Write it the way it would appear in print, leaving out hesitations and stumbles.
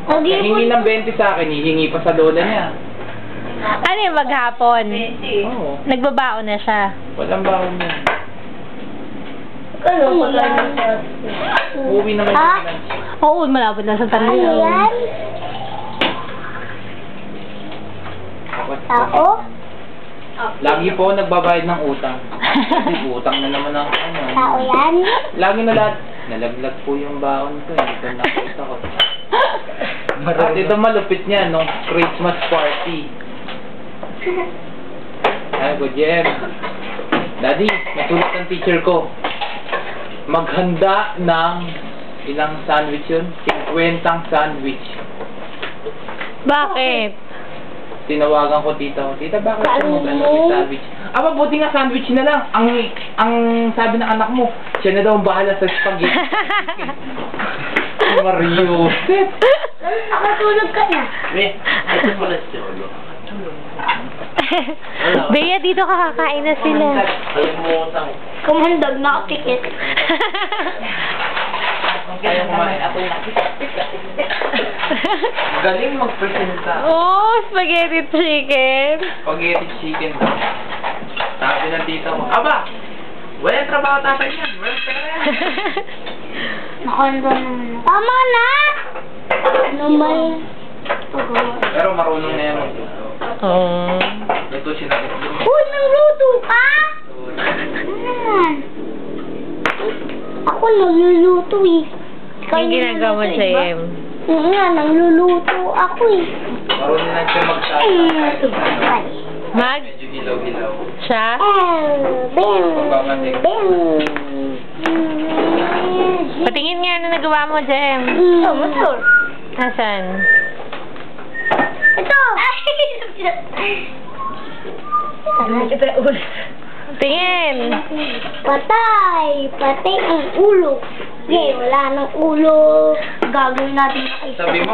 Hingi ng 20 sa akin, hihingi pa sa lola niya. Ano yung maghapon? Oo. Nagbabaon na siya. Walang baon niya. Ano pala Uwi naman Ah? yung lunch. Oo, malapit na sa Ano tanong. yan? Tao? Lagi po nagbabayad ng utang. Kasi utang na naman ang ano. Tao yan? Lagi na lahat. Nalaglag po yung baon ko. Hindi ko nakita ko. At ito malupit niya, no? Christmas party. Ay, good Jem. Daddy, natulog ng teacher ko. Maghanda ng ilang sandwich yun? 50 sandwich. Bakit? Tinawagan ko tita ko. Tita, bakit mo mag-ano sandwich? Aba, buti nga sandwich na lang. Ang sabi ng anak mo, siya na daw ang bahala sa spaghetti. Mario. Nakatulog ka na. Ito pala si Olo. Bea, dito kakain na sila. Kalimutan ko. Kumandag na tikit. Kaya kumain ako yung galing magpresenta. Oh, spaghetti chicken. Spaghetti chicken daw. Sabi ng tita ko, aba, walang trabaho tatay yan. Walang pera yan. Nakanda naman. Tama na! Ano ba yun? Pero marunong na yan magluto. Oh. Luto siya na ito. Uy, nagluto ka? Ano yan? Ako nagluluto eh. Yung ginagawa mo, JM. Oo nga, nagluluto ako eh. Marunong na siya magsabi. Ay. Mag? Medyo hilaw-hilaw. Siya? Bing! Pabangating. Bing! Patingin nga na nagawa mo, Jem. Oh, motor. Nasaan? Ito! Tingin. Patay! Patay ang ulo. Yay, wala nang ulo. Gagawin natin Sabi mo,